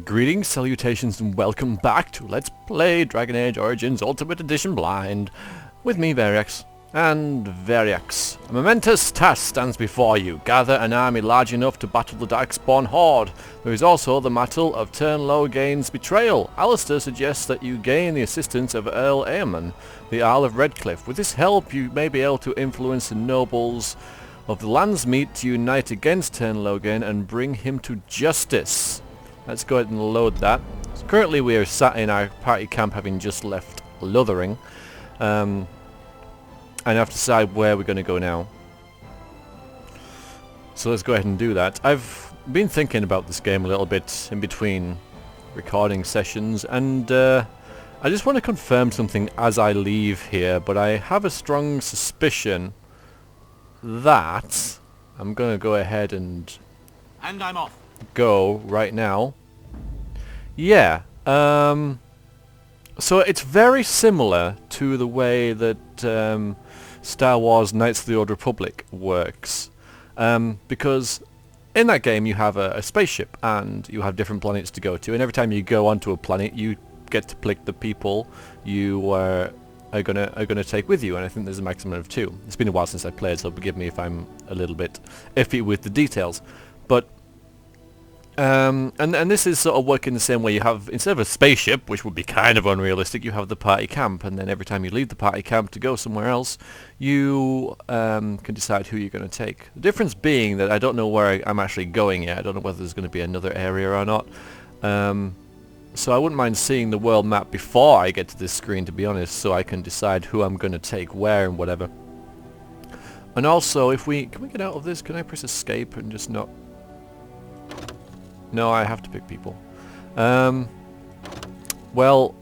Greetings, salutations, and welcome back to Let's Play Dragon Age Origins Ultimate Edition Blind. With me, Variax. And Variax. A momentous task stands before you. Gather an army large enough to battle the Darkspawn Horde. There is also the matter of Turnlogain's betrayal. Alistair suggests that you gain the assistance of Earl Aemon, the Earl of Redcliffe. With this help, you may be able to influence the nobles of the Landsmeet to unite against Turnlogain and bring him to justice. Let's go ahead and load that. So currently we are sat in our party camp having just left Lothering. And I have to decide where we're going to go now. So let's go ahead and do that. I've been thinking about this game a little bit in between recording sessions, and I just want to confirm something as I leave here, but I have a strong suspicion that I'm going to go ahead and I'm off. go right now. Yeah, so it's very similar to the way that Star Wars Knights of the Old Republic works, because in that game you have a spaceship and you have different planets to go to, and every time you go onto a planet you get to pick the people you are gonna take with you, and I think there's a maximum of 2. It's been a while since I played, so forgive me if I'm a little bit iffy with the details, but and this is sort of working the same way. You have, instead of a spaceship, which would be kind of unrealistic, you have the party camp, and then every time you leave the party camp to go somewhere else, you can decide who you're going to take. The difference being that I don't know where I'm actually going yet. I don't know whether there's going to be another area or not. So I wouldn't mind seeing the world map before I get to this screen, to be honest, so I can decide who I'm going to take where and whatever. And also, if we... Can we get out of this? Can I press escape and just not... No, I have to pick people. Well,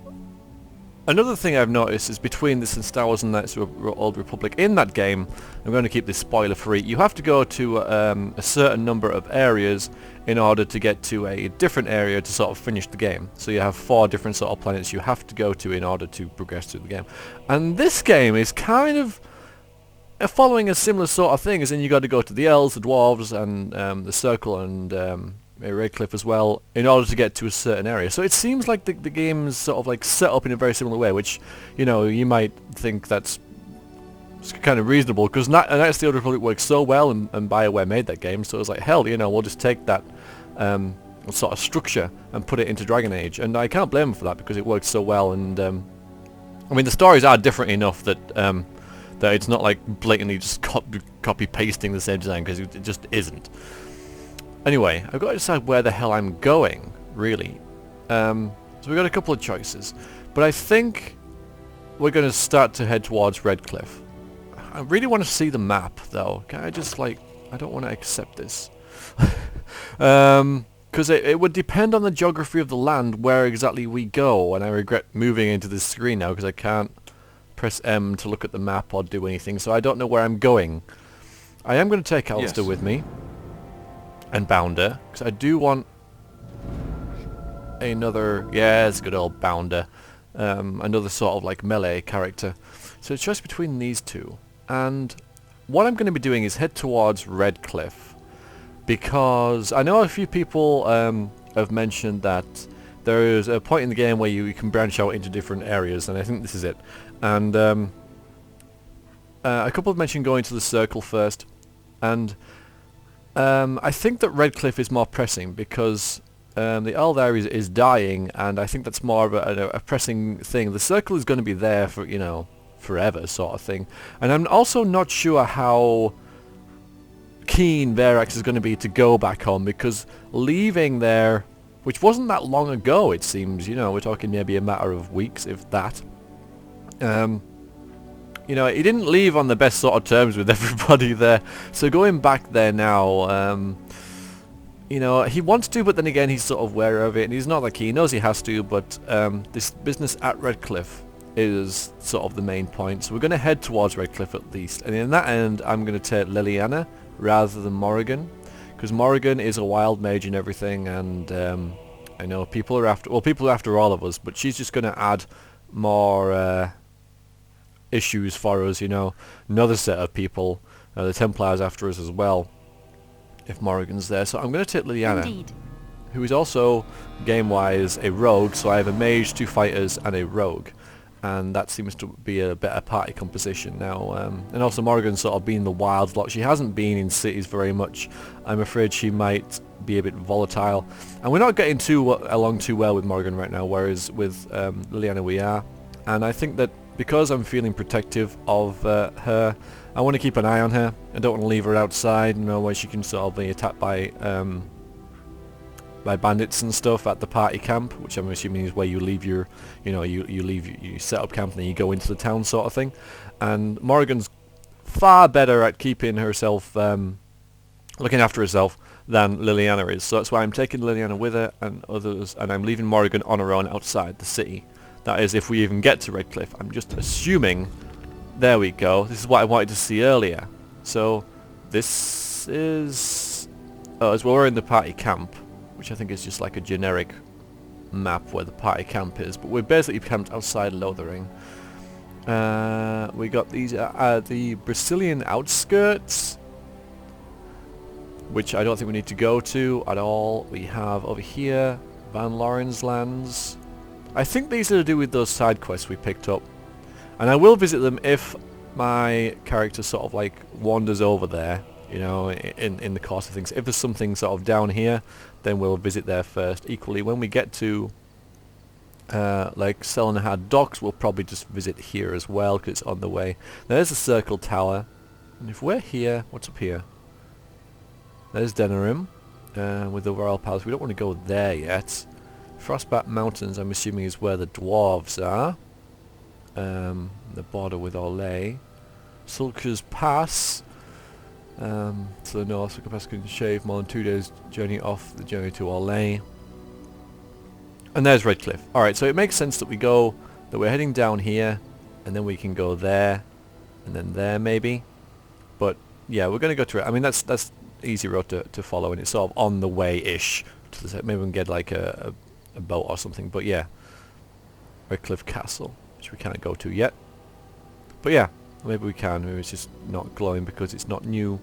another thing I've noticed is between this and Star Wars and Knights of the Old Republic, in that game, I'm going to keep this spoiler free, you have to go to a certain number of areas in order to get to a different area to sort of finish the game. So you have 4 different sort of planets you have to go to in order to progress through the game. And this game is kind of following a similar sort of thing, as in you got to go to the elves, the dwarves, and the circle, and Redcliffe as well, in order to get to a certain area. So it seems like the game's sort of like set up in a very similar way, which, you know, you might think that's kind of reasonable, because Knights of the Old Republic works so well, and BioWare made that game, so it's like, hell, you know, we'll just take that sort of structure and put it into Dragon Age, and I can't blame them for that, because it works so well, and I mean, the stories are different enough that that it's not like blatantly just copy pasting the same design, because it just isn't. Anyway, I've got to decide where the hell I'm going, really. So we've got a couple of choices. But I think we're going to start to head towards Redcliffe. I really want to see the map, though. Can I just, like... I don't want to accept this. Because it would depend on the geography of the land where exactly we go. And I regret moving into this screen now, because I can't press M to look at the map or do anything. So I don't know where I'm going. I am going to take Alistair with me. And Bounder, because I do want another, yes, good old Bounder, another sort of like melee character. So it's just between these two, and what I'm going to be doing is head towards Redcliffe, because I know a few people have mentioned that there is a point in the game where you can branch out into different areas, and I think this is it. And a couple have mentioned going to the circle first, and I think that Redcliffe is more pressing, because the Earl there is dying, and I think that's more of a pressing thing. The circle is going to be there for, you know, forever sort of thing. And I'm also not sure how keen Verax is going to be to go back home, because leaving there, which wasn't that long ago it seems, you know, we're talking maybe a matter of weeks, if that. You know, he didn't leave on the best sort of terms with everybody there. So going back there now, you know, he wants to, but then again, he's sort of aware of it, and he's not like he knows he has to, but this business at Redcliffe is sort of the main point. So we're going to head towards Redcliffe at least. And in that end, I'm going to take Liliana rather than Morrigan, because Morrigan is a wild mage and everything, and I know people are after, well, people are after all of us, but she's just going to add more... issues for us, you know, another set of people, the Templars after us as well, if Morrigan's there. So I'm going to take Liliana. Indeed. who is also, game-wise, a rogue. So I have a mage, 2 fighters, and a rogue. And that seems to be a better party composition now. And also Morrigan's sort of been the wild lot. She hasn't been in cities very much. I'm afraid she might be a bit volatile. And we're not getting along too well with Morrigan right now, whereas with Liliana we are. And I think that because I'm feeling protective of her, I want to keep an eye on her. I don't want to leave her outside, you know, where she can sort of be attacked by bandits and stuff at the party camp, which I'm assuming is where you leave your, you know, you set up camp and then you go into the town sort of thing. And Morrigan's far better at keeping herself, looking after herself than Liliana is. So that's why I'm taking Liliana with her and others, and I'm leaving Morrigan on her own outside the city. That is, if we even get to Redcliffe. I'm just assuming. There we go. This is what I wanted to see earlier. So this is, as well, we're in the party camp, which I think is just like a generic map where the party camp is, but we're basically camped outside Lothering. We got these the Brazilian outskirts, which I don't think we need to go to at all. We have over here Van Loren's lands. I think these are to do with those side quests we picked up, and I will visit them if my character sort of like wanders over there, you know, in the course of things. If there's something sort of down here, then we'll visit there first. Equally, when we get to like Selenahad Docks, we'll probably just visit here as well, because it's on the way. There's the Circle Tower, and if we're here, what's up here? There's Denerim with the Royal Palace. We don't want to go there yet. Frostbat Mountains, I'm assuming, is where the dwarves are. The border with Orlais. Sulker's Pass. To the north, Sulker Pass can shave more than 2 days journey off the journey to Orlais. And there's Redcliffe. Alright, so it makes sense that we're heading down here, and then we can go there, and then there maybe. But yeah, we're going to go to it. I mean, that's easy road to follow, and it's sort of on the way-ish. Maybe we can get like a boat or something. But yeah, Redcliffe Castle, which we can't go to yet. But yeah, maybe we can. Maybe it's just not glowing because it's not new.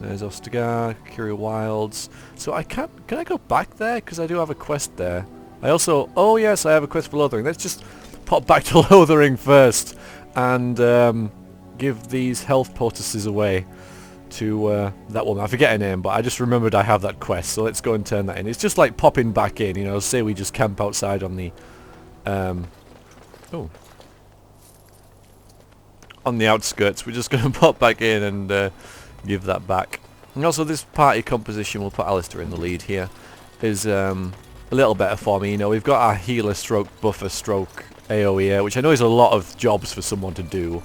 There's Ostagar, Curia Wilds. So I can't... Can I go back there? Because I do have a quest there. I also... Oh yes, I have a quest for Lothering. Let's just pop back to Lothering first and give these health poultices away to that woman. I forget her name, but I just remembered I have that quest. So let's go and turn that in. It's just like popping back in, you know. Say we just camp outside on the... on the outskirts. We're just going to pop back in and give that back. And also this party composition, we'll put Alistair in the lead here, is a little better for me. You know, we've got our healer stroke buffer stroke AoE here, which I know is a lot of jobs for someone to do.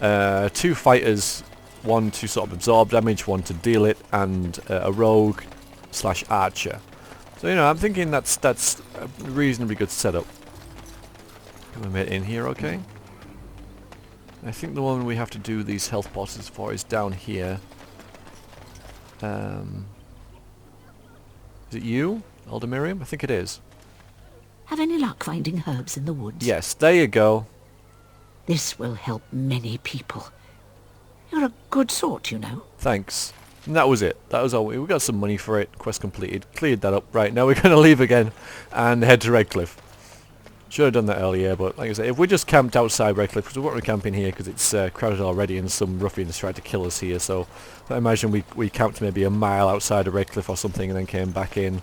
2 fighters, 1 to sort of absorb damage, 1 to deal it, and a rogue / archer. So, you know, I'm thinking that's a reasonably good setup. Can we get in here okay? I think the one we have to do these health bosses for is down here. Is it you, Elder Miriam? I think it is. Have any luck finding herbs in the woods? Yes, there you go. This will help many people. You're a good sort, you know. Thanks. And that was it. That was all. We got some money for it. Quest completed. Cleared that up. Right, now we're going to leave again and head to Redcliffe. Should have done that earlier, but like I said, if we just camped outside Redcliffe, because we won't camp in here because it's crowded already and some ruffians tried to kill us here, so I imagine we camped maybe a mile outside of Redcliffe or something and then came back in,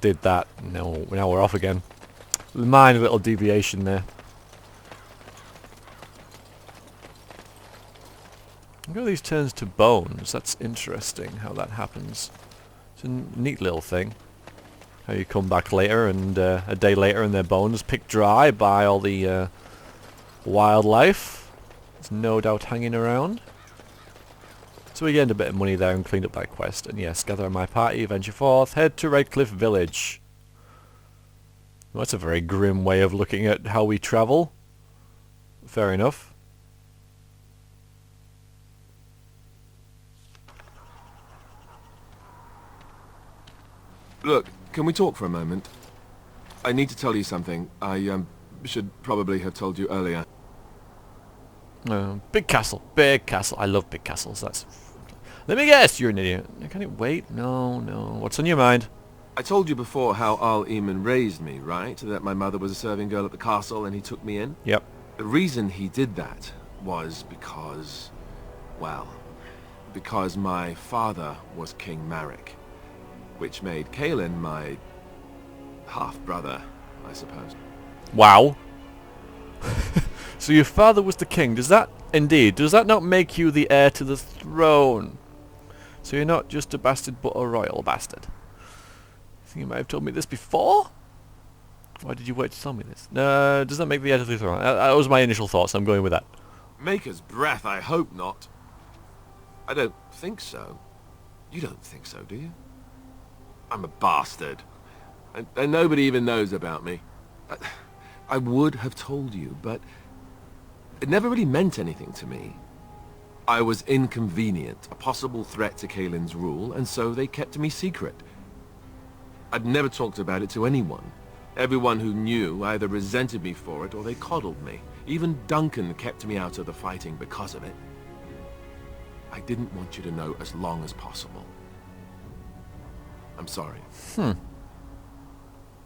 did that, now we're off again. Minor little deviation there. Look at these turns to bones. That's interesting how that happens. It's a neat little thing. How you come back later and a day later and their bones picked dry by all the wildlife. There's no doubt hanging around. So we gained a bit of money there and cleaned up that quest. And yes, gather my party, venture forth, head to Redcliffe Village. Well, that's a very grim way of looking at how we travel. Fair enough. Look, can we talk for a moment? I need to tell you something. I should probably have told you earlier. Big castle. Big castle. I love big castles. That's... Let me guess, you're an idiot. Can it wait? No, no. What's on your mind? I told you before how Al Eamon raised me, right? That my mother was a serving girl at the castle and he took me in? Yep. The reason he did that was because, well, because my father was King Marek, which made Kaelin my half-brother, I suppose. Wow. So your father was the king. Does that not make you the heir to the throne? So you're not just a bastard but a royal bastard. I think you might have told me this before? Why did you wait to tell me this? No, does that make the heir to the throne? That was my initial thoughts. I'm going with that. Maker's breath, I hope not. I don't think so. You don't think so, do you? I'm a bastard. And nobody even knows about me. I would have told you, but it never really meant anything to me. I was inconvenient, a possible threat to Kaelin's rule, and so they kept me secret. I'd never talked about it to anyone. Everyone who knew either resented me for it or they coddled me. Even Duncan kept me out of the fighting because of it. I didn't want you to know as long as possible. I'm sorry.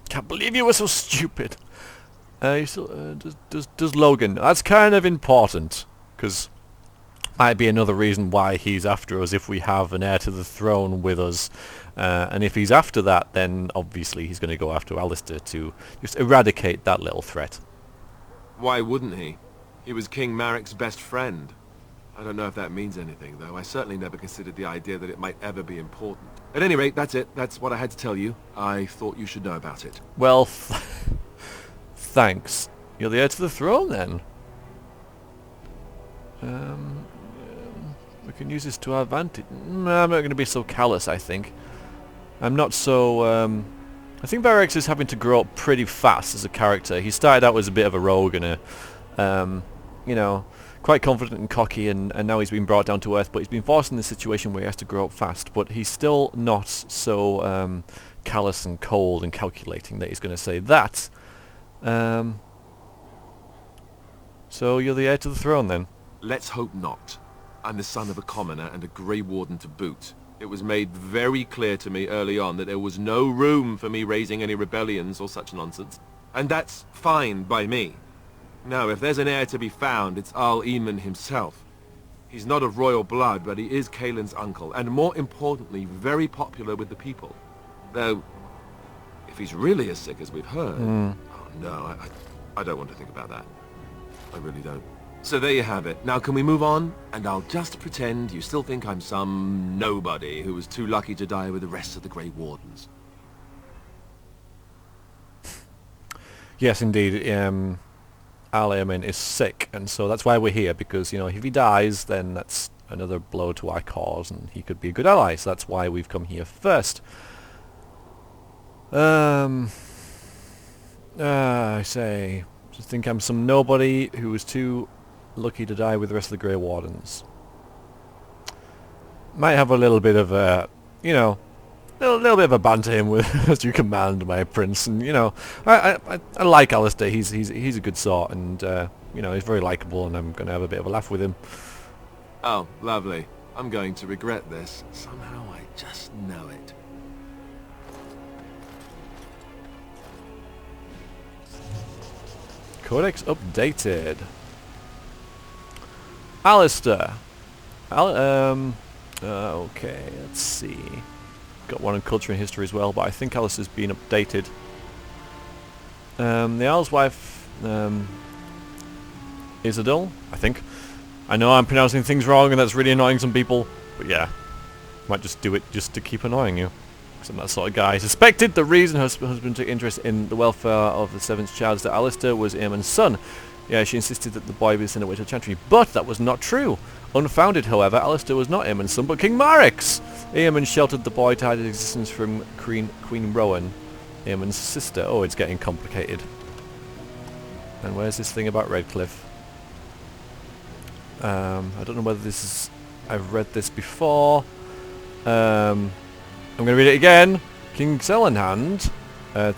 Can't believe you were so stupid. You still, does Logan? That's kind of important, because might be another reason why he's after us if we have an heir to the throne with us. And if he's after that, then obviously he's going to go after Alistair to just eradicate that little threat. Why wouldn't he? He was King Marek's best friend. I don't know if that means anything, though. I certainly never considered the idea that it might ever be important. At any rate, that's it. That's what I had to tell you. I thought you should know about it. Well, thanks. You're the heir to the throne, then. We can use this to our advantage. I'm not going to be so callous, I think. I'm not so... I think Varix is having to grow up pretty fast as a character. He started out as a bit of a rogue and a... you know, quite confident and cocky, and now he's been brought down to earth, but he's been forced in this situation where he has to grow up fast, but he's still not so callous and cold and calculating that he's going to say that. So you're the heir to the throne, then? Let's hope not. I'm the son of a commoner and a Grey Warden to boot. It was made very clear to me early on that there was no room for me raising any rebellions or such nonsense. And that's fine by me. No, if there's an heir to be found, it's Al Eamon himself. He's not of royal blood, but he is Kaelin's uncle, and more importantly, very popular with the people. Though, if he's really as sick as we've heard... Oh no, I don't want to think about that. I really don't. So there you have it. Now can we move on? And I'll just pretend you still think I'm some nobody who was too lucky to die with the rest of the Grey Wardens. Yes, indeed. Al Eamon is sick, and so that's why we're here, because, you know, if he dies, then that's another blow to our cause, and he could be a good ally, so that's why we've come here first. I say, just think I'm some nobody who was too lucky to die with the rest of the Grey Wardens. Might have a little bit of a, you know, little bit of a banter him with as you command, my prince, and you know, I like Alistair. He's a good sort, and you know, he's very likable, and I'm going to have a bit of a laugh with him. Oh, lovely. I'm going to regret this. Somehow I just know it. Codex updated. Alistair. Okay, let's see. Got one in culture and history as well, but I think Alistair's been updated. The Owl's wife, Isadil, I think. I know I'm pronouncing things wrong and that's really annoying some people, but yeah. Might just do it just to keep annoying you. Because I'm that sort of guy. I suspected the reason her husband took interest in the welfare of the seventh child is that Alistair was Eamon's son. Yeah, she insisted that the boy be sent away to the Chantry, but that was not true. Unfounded, however, Alistair was not Eamon's son, but King Marek's. Eamon sheltered the boy to hide his existence from Queen Rowan, Eamon's sister. Oh, it's getting complicated. And where's this thing about Redcliffe? I don't know whether this is... I've read this before. I'm going to read it again. King Selenhand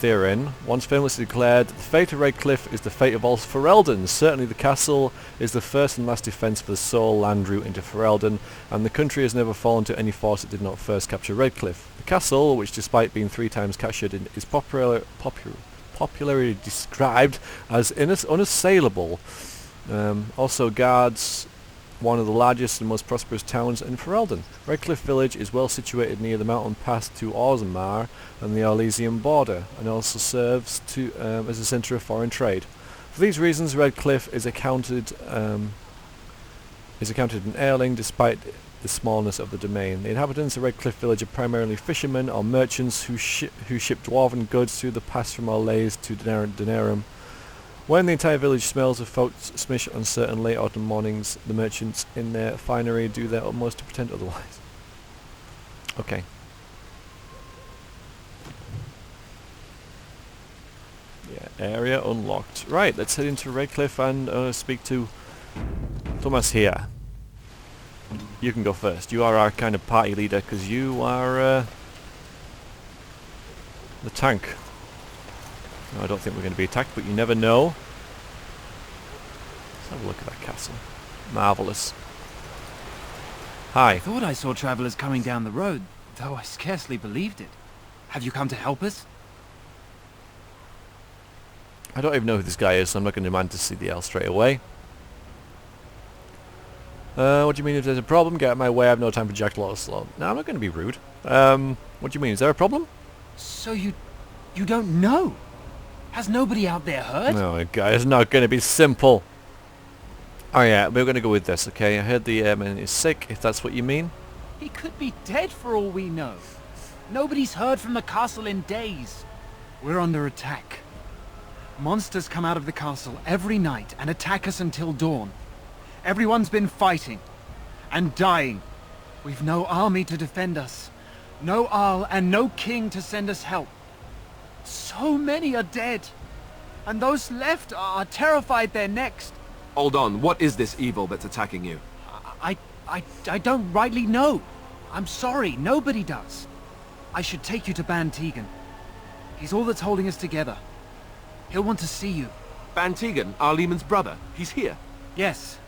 therein once famously declared, the fate of Redcliffe is the fate of all Ferelden. Certainly the castle is the first and last defence for the sole land route into Ferelden, and the country has never fallen to any force that did not first capture Redcliffe. The castle, which despite being 3 times captured, is popularly described as unassailable. Also guards one of the largest and most prosperous towns in Ferelden. Redcliffe village is well situated near the mountain pass to Orzammar and the Orlesian border, and also serves as a centre of foreign trade. For these reasons, Redcliffe is accounted an heirling despite the smallness of the domain. The inhabitants of Redcliffe village are primarily fishermen or merchants who ship dwarven goods through the pass from Orlais to Denerim. When the entire village smells of Folt's smish on certain late autumn mornings, the merchants in their finery do their utmost to pretend otherwise. Okay. Yeah, area unlocked. Right, let's head into Redcliffe and speak to Thomas here. You can go first. You are our kind of party leader because you are the tank. No, I don't think we're going to be attacked, but you never know. Let's have a look at that castle. Marvellous. Hi. I thought I saw travellers coming down the road, though I scarcely believed it. Have you come to help us? I don't even know who this guy is, so I'm not going to demand to see the L straight away. What do you mean if there's a problem? Get out of my way, I have no time for Jack Lawslot. No, I'm not going to be rude. What do you mean? Is there a problem? So you don't know? Has nobody out there heard? No, guy, it's not going to be simple. Oh yeah, we're going to go with this, okay? I heard the airman is sick, if that's what you mean. He could be dead for all we know. Nobody's heard from the castle in days. We're under attack. Monsters come out of the castle every night and attack us until dawn. Everyone's been fighting and dying. We've no army to defend us. No Arl and no king to send us help. So many are dead, and those left are terrified they're next. Hold on, what is this evil that's attacking you? I don't rightly know. I'm sorry, nobody does. I should take you to Ban Tegan. He's all that's holding us together. He'll want to see you. Ban Tegan, our Lehman's brother. He's here. Yes.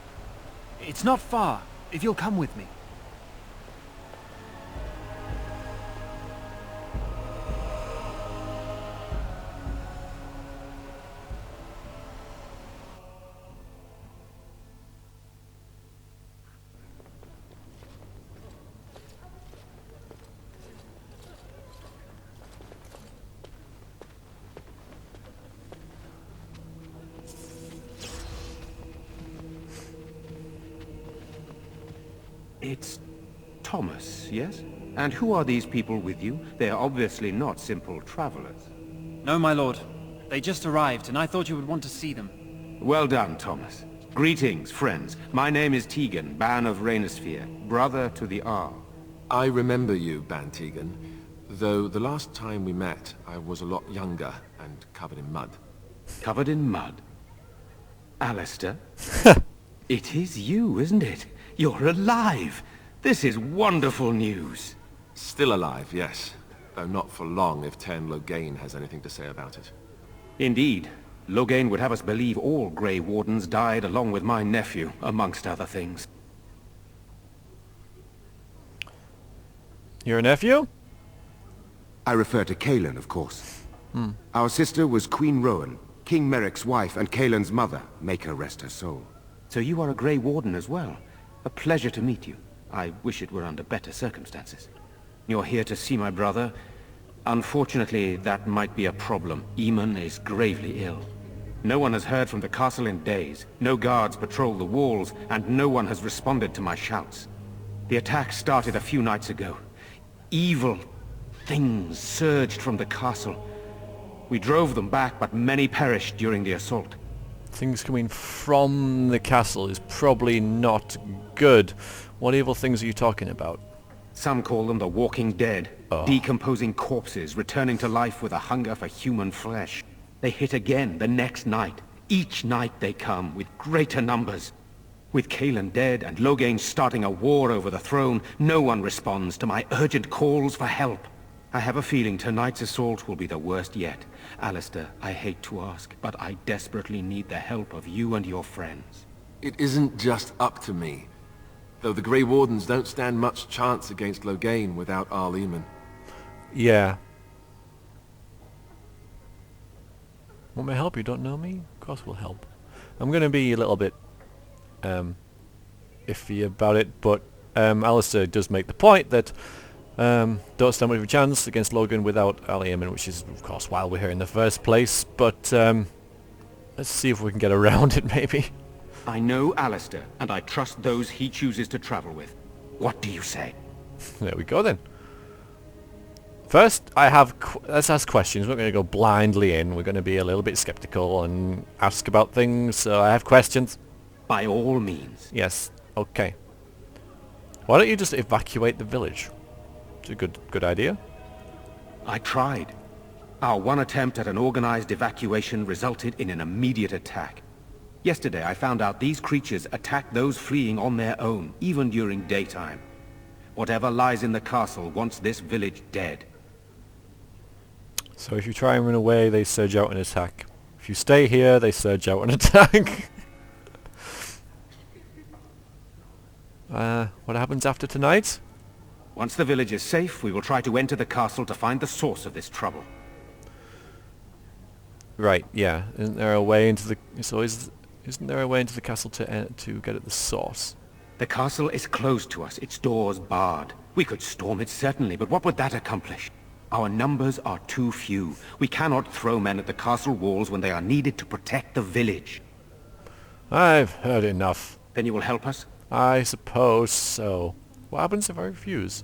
It's not far, if you'll come with me. It's Thomas, yes? And who are these people with you? They are obviously not simple travelers. No, my lord. They just arrived, and I thought you would want to see them. Well done, Thomas. Greetings, friends. My name is Tegan, Ban of Rainisfere, brother to the Arl. I remember you, Ban Tegan, though the last time we met, I was a lot younger and covered in mud. Covered in mud? Alistair? It is you, isn't it? You're alive! This is wonderful news! Still alive, yes. Though not for long if Tern Loghain has anything to say about it. Indeed. Loghain would have us believe all Grey Wardens died along with my nephew, amongst other things. Your nephew? I refer to Cailan, of course. Our sister was Queen Rowan, King Merrick's wife and Cailan's mother. Make her rest her soul. So you are a Grey Warden as well. A pleasure to meet you. I wish it were under better circumstances. You're here to see my brother. Unfortunately, that might be a problem. Eamon is gravely ill. No one has heard from the castle in days. No guards patrol the walls, and no one has responded to my shouts. The attack started a few nights ago. Evil things surged from the castle. We drove them back, but many perished during the assault. Things coming from the castle is probably not good. What evil things are you talking about? Some call them the Walking Dead. Oh. Decomposing corpses, returning to life with a hunger for human flesh. They hit again the next night. Each night they come, with greater numbers. With Cailan dead and Loghain starting a war over the throne, no one responds to my urgent calls for help. I have a feeling tonight's assault will be the worst yet. Alistair, I hate to ask, but I desperately need the help of you and your friends. It isn't just up to me. Though the Grey Wardens don't stand much chance against Loghain without our Leman. Yeah. Want me to help? You don't know me? Of course we'll help. I'm going to be a little bit iffy about it, but Alistair does make the point that don't stand much of a chance against Logan without Aliaman, which is of course why we're here in the first place, but let's see if we can get around it maybe. I know Alistair, and I trust those he chooses to travel with. What do you say? There we go then. First, let's ask questions. We're not going to go blindly in. We're going to be a little bit skeptical and ask about things. So I have questions. By all means. Yes. Okay. Why don't you just evacuate the village? It's a good idea. I tried. Our one attempt at an organized evacuation resulted in an immediate attack. Yesterday I found out these creatures attack those fleeing on their own, even during daytime. Whatever lies in the castle wants this village dead. So if you try and run away, they surge out and attack. If you stay here, they surge out and attack. What happens after tonight? Once the village is safe, we will try to enter the castle to find the source of this trouble. Right, yeah. Isn't there a way into the... So isn't there a way into the castle to get at the source? The castle is closed to us, its doors barred. We could storm it certainly, but what would that accomplish? Our numbers are too few. We cannot throw men at the castle walls when they are needed to protect the village. I've heard enough. Then you will help us? I suppose so. What happens if I refuse?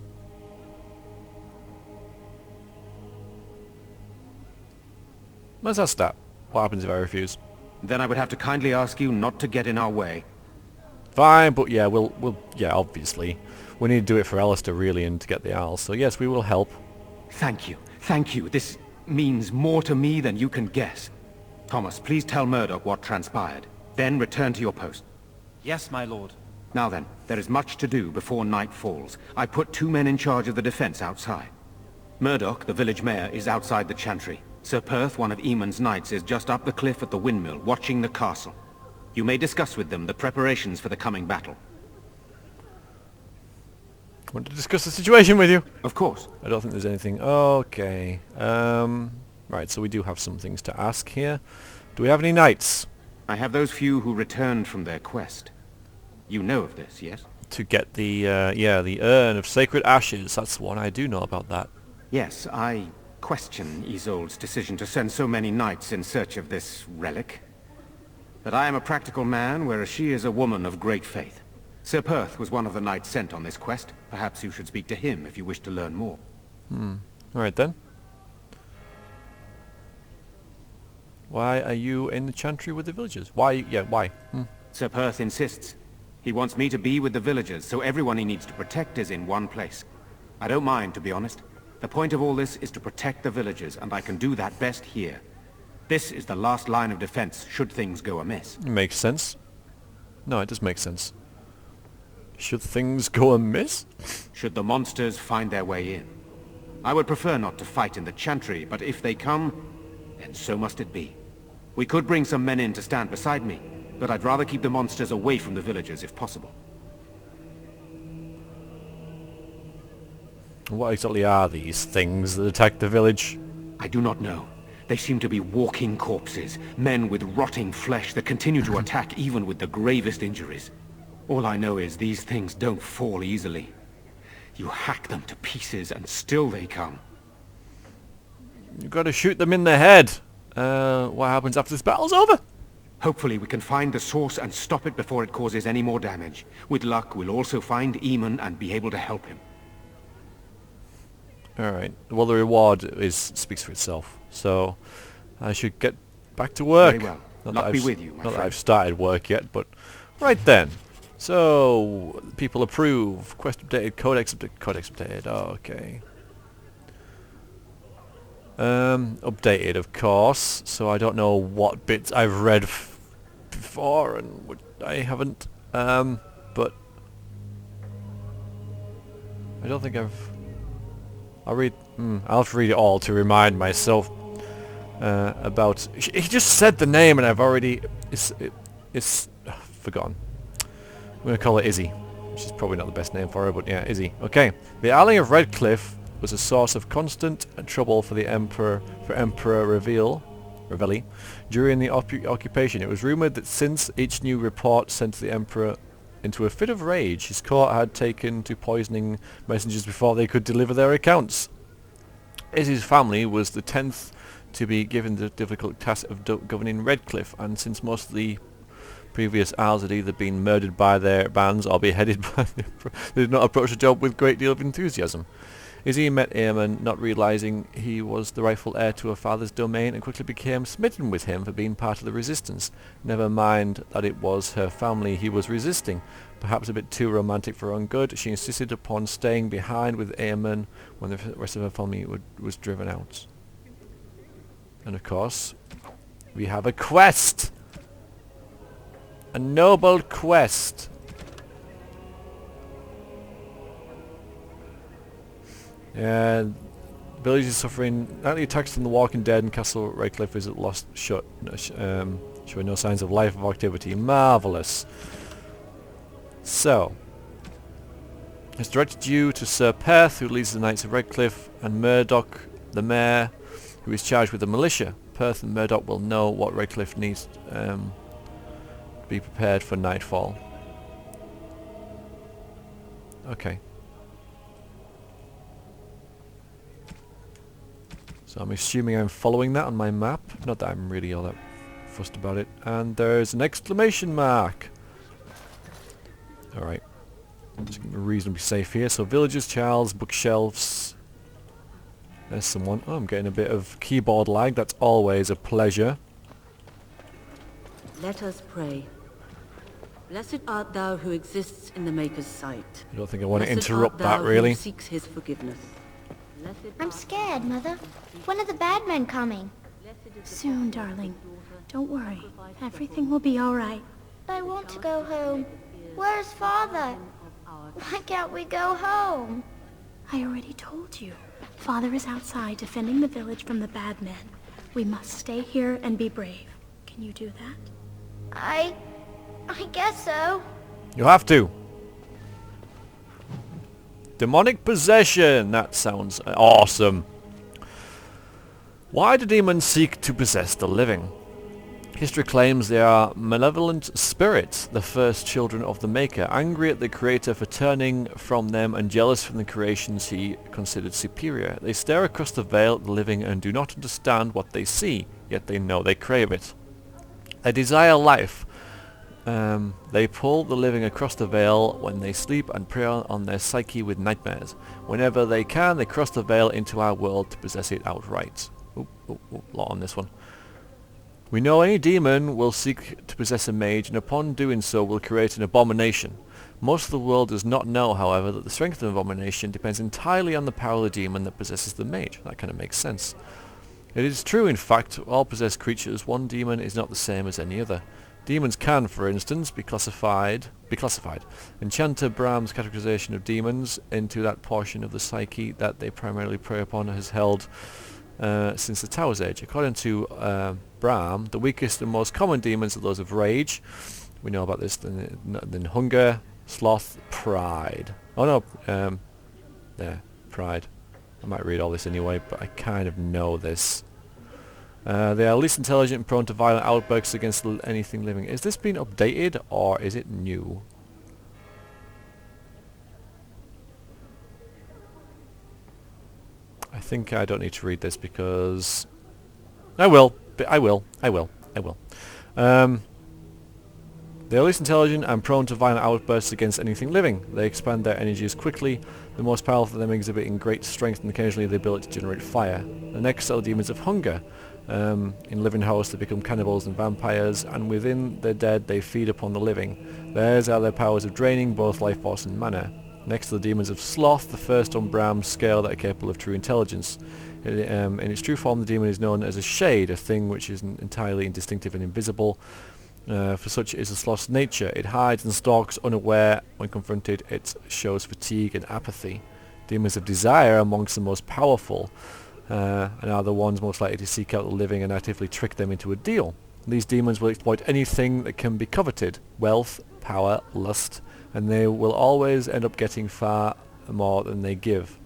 Let's ask that. What happens if I refuse? Then I would have to kindly ask you not to get in our way. Fine, but yeah, yeah, obviously. We need to do it for Alistair, really, and to get the Isles. So yes, we will help. Thank you. Thank you. This means more to me than you can guess. Thomas, please tell Murdoch what transpired. Then return to your post. Yes, my lord. Now then, there is much to do before night falls. I put 2 men in charge of the defense outside. Murdoch, the village mayor, is outside the chantry. Sir Perth, one of Eamon's knights, is just up the cliff at the windmill, watching the castle. You may discuss with them the preparations for the coming battle. I want to discuss the situation with you. Of course. I don't think there's anything... Okay. Right, so we do have some things to ask here. Do we have any knights? I have those few who returned from their quest. You know of this, yes? To get the, the Urn of Sacred Ashes. That's one I do know about that. Yes, I question Isolde's decision to send so many knights in search of this relic. But I am a practical man, whereas she is a woman of great faith. Sir Perth was one of the knights sent on this quest. Perhaps you should speak to him if you wish to learn more. Alright then. Why are you in the chantry with the villagers? Why? Yeah, why? Sir Perth insists. He wants me to be with the villagers, so everyone he needs to protect is in one place. I don't mind, to be honest. The point of all this is to protect the villagers, and I can do that best here. This is the last line of defense, should things go amiss. Makes sense. No, it does make sense. Should things go amiss? Should the monsters find their way in. I would prefer not to fight in the chantry, but if they come, then so must it be. We could bring some men in to stand beside me, but I'd rather keep the monsters away from the villagers if possible. What exactly are these things that attack the village? I do not know. They seem to be walking corpses, men with rotting flesh that continue to attack even with the gravest injuries. All I know is these things don't fall easily. You hack them to pieces and still they come. You've got to shoot them in the head. What happens after this battle's over? Hopefully we can find the source and stop it before it causes any more damage. With luck, we'll also find Eamon and be able to help him. Alright, well the reward speaks for itself, so I should get back to work. Very well. Not Luck that be I've- with you, my Not that friend. I've started work yet, but... Right then. So, people approve. Quest updated, Codex updated, okay. Updated, of course, so I don't know what bits I've read before and what I haven't, but... I don't think I've... I'll have to read it all to remind myself about... He just said the name and I've already... It's forgotten. I'm going to call it Izzy, which is probably not the best name for her, but yeah, Izzy. Okay. The island of Redcliffe was a source of constant trouble for the Emperor Revelli during the occupation. It was rumoured that since each new report sent the Emperor into a fit of rage, his court had taken to poisoning messengers before they could deliver their accounts. Izzy's family was the 10th to be given the difficult task of governing Redcliffe, and since most of the previous Isles had either been murdered by their bands or beheaded by they did not approach the job with a great deal of enthusiasm. Izzy met Eamon, not realising he was the rightful heir to her father's domain, and quickly became smitten with him for being part of the resistance. Never mind that it was her family he was resisting. Perhaps a bit too romantic for her own good, she insisted upon staying behind with Eamon when the rest of her family was driven out. And of course, we have a quest! A noble quest! Village is suffering. Nightly attacks from the Walking Dead and Castle Redcliffe is at lost showing no signs of life or activity. Marvellous. So, it's directed you to Sir Perth, who leads the Knights of Redcliffe, and Murdoch, the Mayor, who is charged with the militia. Perth and Murdoch will know what Redcliffe needs to be prepared for nightfall. Okay. So I'm assuming I'm following that on my map. Not that I'm really all that fussed about it. And there's an exclamation mark. Alright. It's reasonably safe here. So villages, Charles, bookshelves. There's someone. Oh, I'm getting a bit of keyboard lag. That's always a pleasure. Let us pray. Blessed art thou who exists in the Maker's sight. I don't think I want to Blessed interrupt art thou that really. Who seeks his forgiveness. I'm scared, Mother. When are the bad men coming? Soon, darling. Don't worry. Everything will be all right. I want to go home. Where's Father? Why can't we go home? I already told you. Father is outside defending the village from the bad men. We must stay here and be brave. Can you do that? I guess so. You have to. Demonic possession. That sounds awesome. Why do demons seek to possess the living? History claims they are malevolent spirits, the first children of the Maker, angry at the Creator for turning from them and jealous from the creations he considered superior. They stare across the veil at the living and do not understand what they see, yet they know they crave it. They desire life. They pull the living across the veil when they sleep and prey on their psyche with nightmares. Whenever they can, they cross the veil into our world to possess it outright. Lot on this one. We know any demon will seek to possess a mage, and upon doing so will create an abomination. Most of the world does not know, however, that the strength of an abomination depends entirely on the power of the demon that possesses the mage. That kind of makes sense. It is true, in fact, all possessed creatures, one demon is not the same as any other. Demons can, for instance, be classified. Enchanter Bram's categorization of demons into that portion of the psyche that they primarily prey upon has held since the Tower's Age. According to Bram, the weakest and most common demons are those of rage. We know about this. Then hunger, sloth, pride. Oh no, pride. I might read all this anyway, but I kind of know this. They are least intelligent and prone to violent outbursts against anything living. Is this been updated or is it new? I think I don't need to read this because... I will. They are least intelligent and prone to violent outbursts against anything living. They expand their energies quickly. The most powerful of them exhibiting great strength and occasionally the ability to generate fire. The next are the demons of hunger. In living hosts they become cannibals and vampires, and within the dead they feed upon the living. Theirs are their powers of draining both life force and mana. Next are the demons of sloth, the first on Bram's scale that are capable of true intelligence. In its true form the demon is known as a shade, a thing which is entirely indistinctive and invisible. For such is the sloth's nature. It hides and stalks unaware. When confronted it shows fatigue and apathy. Demons of desire are amongst the most powerful, and are the ones most likely to seek out the living and actively trick them into a deal. These demons will exploit anything that can be coveted: wealth, power, lust, and they will always end up getting far more than they give.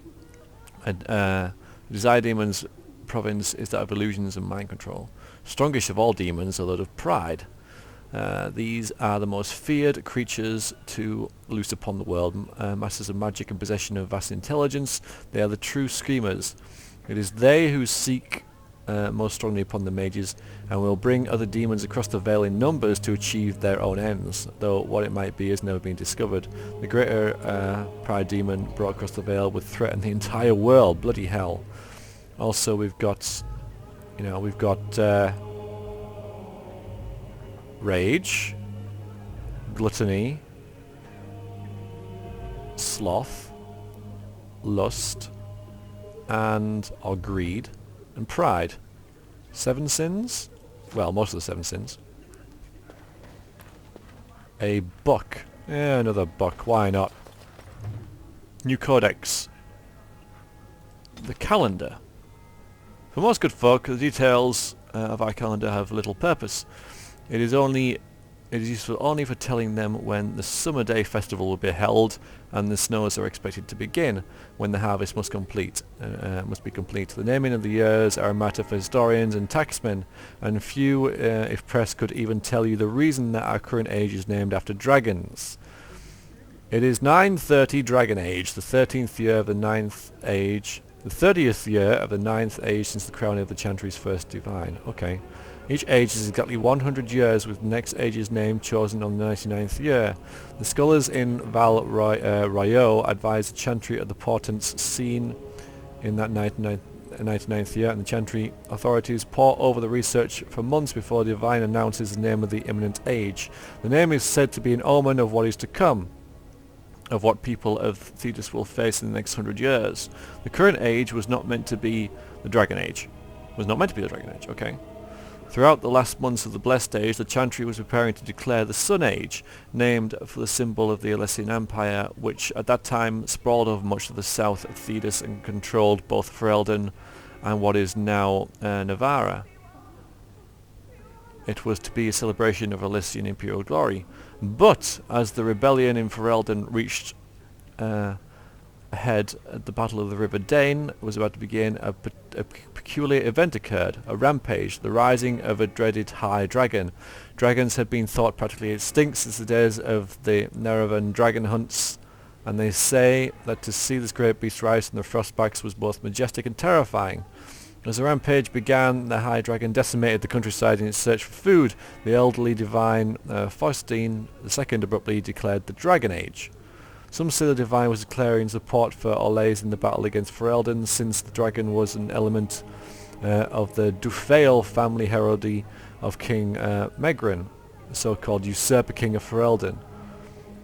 And desire demons' province is that of illusions and mind control. Strongest of all demons are that of pride. These are the most feared creatures to loose upon the world, masters of magic and possession of vast intelligence. They are the true schemers. It is they who seek most strongly upon the mages, and will bring other demons across the veil in numbers to achieve their own ends, though what it might be has never been discovered. The greater pride demon brought across the veil would threaten the entire world. Bloody hell. Also we've got, rage, gluttony, sloth, lust, or greed, and pride. 7 sins? Well, most of the 7 sins. A book. Yeah, another book. Why not? New Codex. The calendar. For most good folk, the details of our calendar have little purpose. It is useful only for telling them when the summer day festival will be held and the snows are expected to begin, when the harvest must be complete. The naming of the years are a matter for historians and taxmen, and few, if pressed, could even tell you the reason that our current age is named after dragons. It is 930 Dragon Age, the 13th year of the 9th age, the 30th year of the 9th age since the crowning of the Chantry's first divine. Okay. Each age is exactly 100 years, with the next age's name chosen on the 99th year. The scholars in Val Rayo advise the Chantry of the portents seen in that 99th year, and the Chantry authorities pore over the research for months before the divine announces the name of the imminent age. The name is said to be an omen of what is to come, of what people of Thetis will face in the next 100 years. The current age was not meant to be the Dragon Age. Okay. Throughout the last months of the Blessed Age, the Chantry was preparing to declare the Sun Age, named for the symbol of the Alessian Empire, which at that time sprawled over much of the south of Thetis and controlled both Ferelden and what is now Navarra. It was to be a celebration of Alessian imperial glory. But as the rebellion in Ferelden reached ahead at the Battle of the River Dane was about to begin, a peculiar event occurred, a rampage, the rising of a dreaded high dragon. Dragons had been thought practically extinct since the days of the Nerevan dragon hunts, and they say that to see this great beast rise from the frostbacks was both majestic and terrifying. As the rampage began, the high dragon decimated the countryside in its search for food. The elderly divine Faustine II abruptly declared the Dragon Age. Some say the divine was declaring support for Orlais in the battle against Ferelden, since the dragon was an element of the Dufeil family heraldry of King Megrin, the so-called usurper king of Ferelden.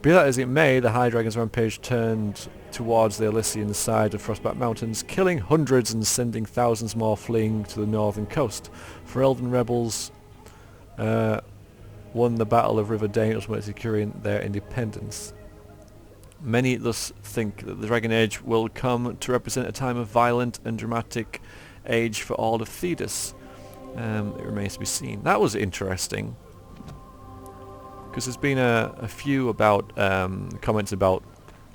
Be that as it may, the High Dragon's rampage turned towards the Elysian side of Frostback Mountains, killing hundreds and sending thousands more fleeing to the northern coast. Ferelden rebels won the Battle of River Dane, ultimately securing their independence. Many thus think that the Dragon Age will come to represent a time of violent and dramatic age for all of Thetis. It remains to be seen. That was interesting, because there's been a few about comments about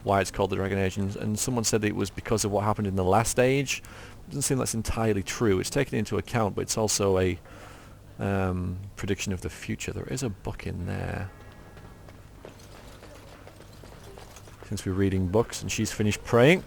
why it's called the Dragon Age, and someone said that it was because of what happened in the last age. It doesn't seem that's entirely true. It's taken into account, but it's also a prediction of the future. There is a book in there. Since we're reading books and she's finished praying.